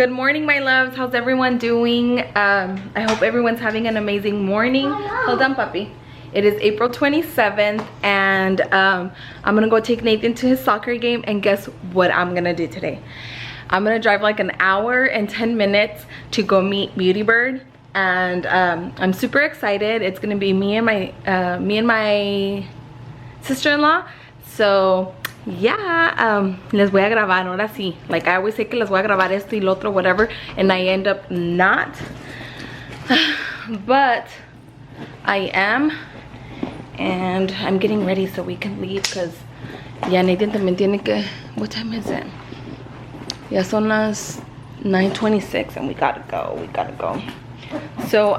Good morning, my loves. How's everyone doing? I hope everyone's having an amazing morning. Hold on, puppy. It is April 27th, and I'm gonna go take Nathan to his soccer game, and guess what I'm gonna do today? I'm gonna drive like an hour and 10 minutes to go meet Beauty Bird, and I'm super excited. It's gonna be me and my sister-in-law. So yeah, les voy a grabar, ahora sí. Like I always say que les voy a grabar esto y lo otro, whatever, and I end up not. But I am, and I'm getting ready so we can leave, because ya Nathan también tiene que, what time is it? Ya son las 9:26 and we gotta go. So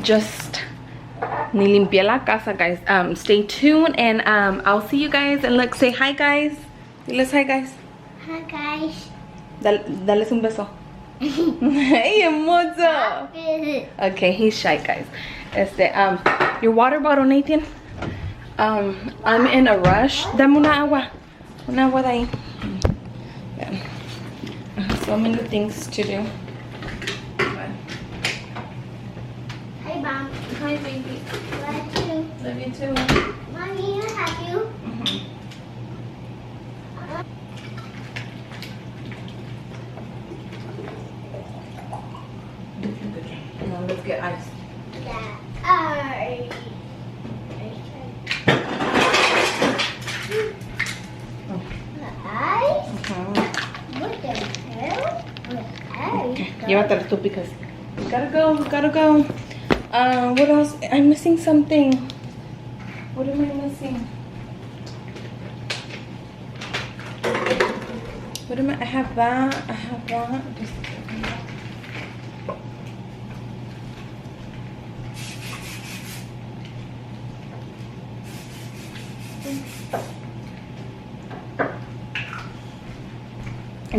just ni limpié la casa, guys. Stay tuned, and I'll see you guys. And look, say hi, guys. Let's hi, guys. Hi, guys. Dales un beso. Hey, hermoso. Okay, he's shy, guys. Your water bottle, Nathan. I'm in a rush. Dame una agua de ahí. Yeah. So many things to do. Hi, Mom. Hi, baby. Love you. Love you too. Mommy, I have you. Now let's get ice. Yeah. Ice? What the hell? Okay. Llévatelo tú, because we gotta go. What else? I'm missing something. What am I missing? What am I have that. Just a second.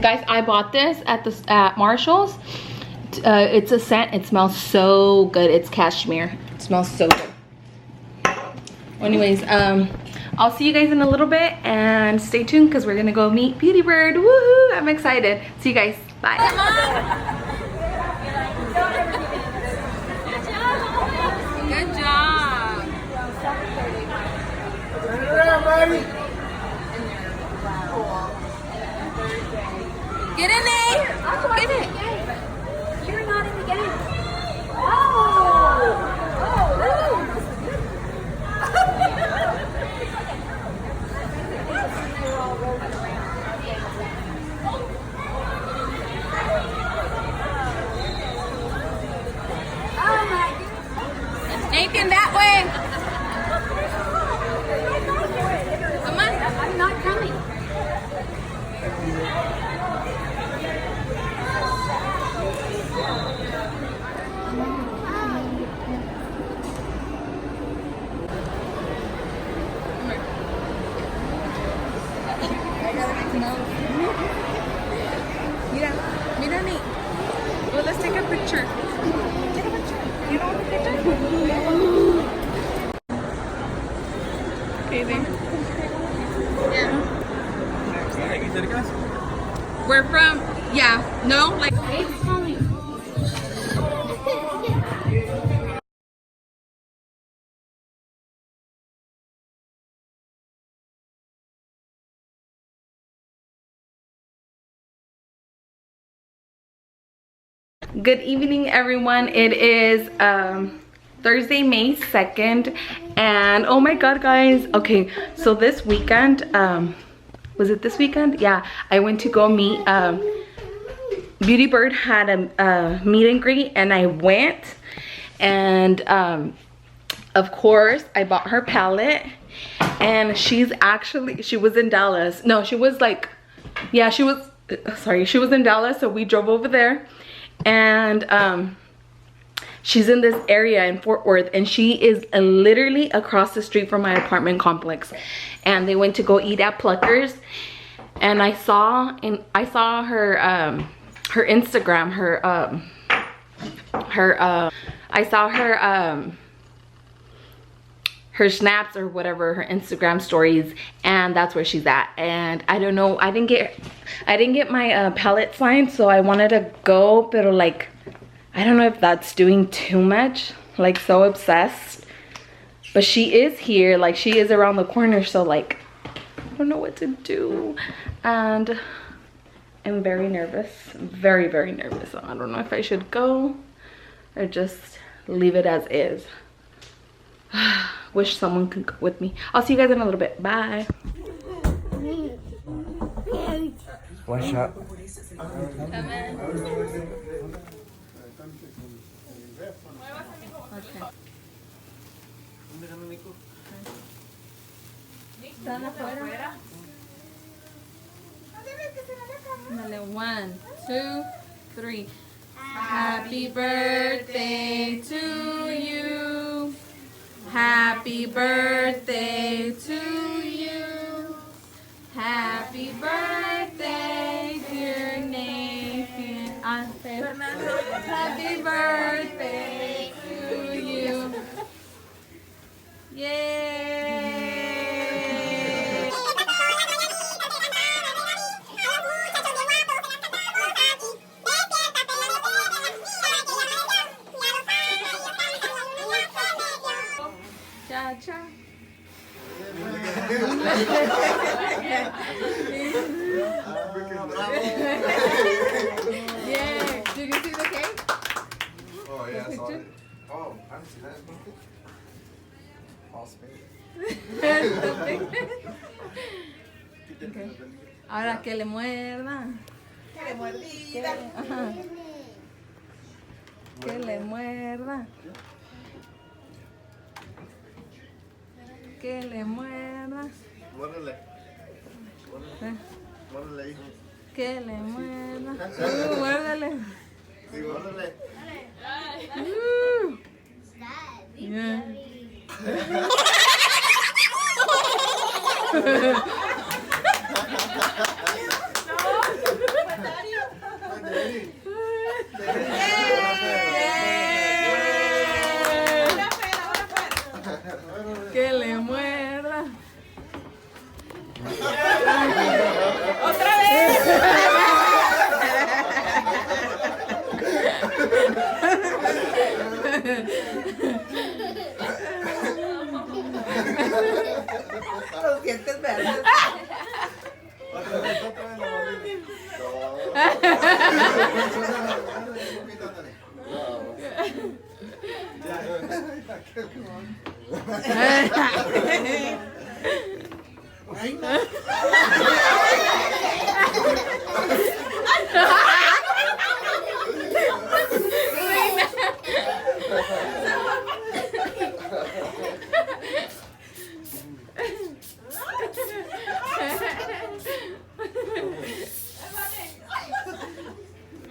Guys, I bought this at Marshall's. It's a scent. It smells so good. It's cashmere. It smells so good. Anyways, I'll see you guys in a little bit, and stay tuned because we're gonna go meet Beauty Bird. Woohoo! I'm excited. See you guys. Bye. Good job. Get in there. Get it. You're not in the game. Nathan, that way. Come on. I'm not coming. Mira, Nate. Well, let's take a picture. Take a picture. You know what the picture? Okay, there. Yeah. We're from, yeah, no, like. Good evening, everyone. It is Thursday, May 2nd, and oh my god, guys. Okay, so this weekend, was it this weekend? Yeah, I went to go meet Beauty Bird had a meet and greet, and I went, and of course I bought her palette, and she was in Dallas. No, she was like, yeah, she was in Dallas, so we drove over there. And she's in this area in Fort Worth, and she is literally across the street from my apartment complex. And they went to go eat at Pluckers, and I saw her her Instagram, her snaps or whatever, her Instagram stories, and that's where she's at. And I don't know, I didn't get my palette signed, so I wanted to go, but like I don't know if that's doing too much, like so obsessed. But she is here, like she is around the corner, so like I don't know what to do. And I'm very nervous, very, very nervous. I don't know if I should go or just leave it as is. Wish someone could go with me. I'll see you guys in a little bit. Bye. One shot. Están afuera. Dale, 1, 2, 3. Happy birthday to you. Happy birthday to you. Happy birthday, dear Nathan. Happy birthday to you. Yay! Cha cha. Yeah. Did you see the cake? Oh yeah, I saw it. Oh, I didn't see that. All space. Okay. Ahora que le muerda. Que le mordida. Ajá. Que le muerda. Que le muerda. Muérdele. Muérdele ahí. Que le muerda. Muérdale. Sí, muérdele. Yeah. Que le muerda. ¡Otra vez! Los dientes verdes. Otra vez la mordida. Ay, no.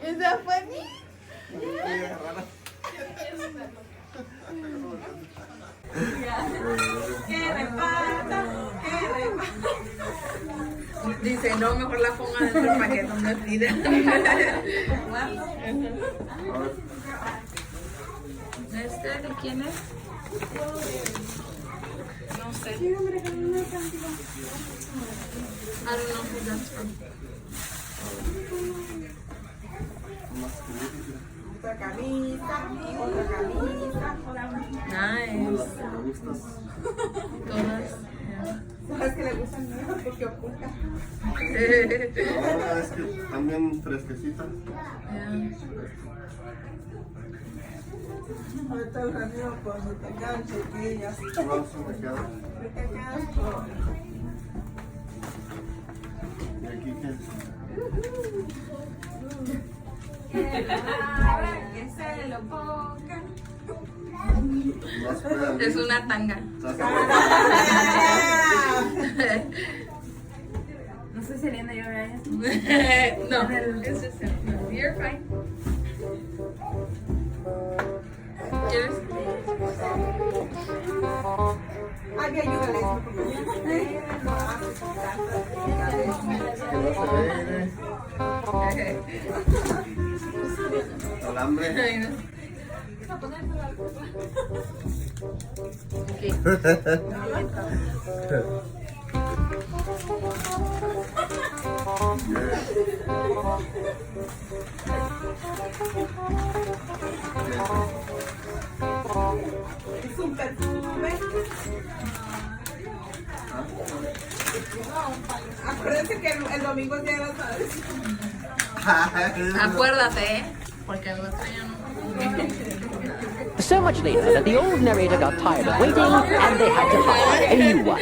Is that funny? Dice, no, mejor la ponga dentro para que no me pida. ¿Este de quién es? No sé. I don't know who that's from. Otra camisa, otra camisa. Nice. Todas. ¿Sabes que le gustan nuevas porque oculta? Ahora es que también fresquecitas. Ahorita el radio cuando te quedan chiquillas. No, se me queda. Te quedan por... ¿Y aquí qué es? Que se lo pongan. Más puede Es una tanga. No sé si Elena yo vea No, it's just no, you're fine. ¿Quieres? Ay, ayúdale. Que no se ve. Alambre. Ay, no. Es un perfume. Acuérdense que el domingo es día de las madres. Acuérdate, porque el otro ya no. So much later that the old narrator got tired of waiting and they had to hire a new one.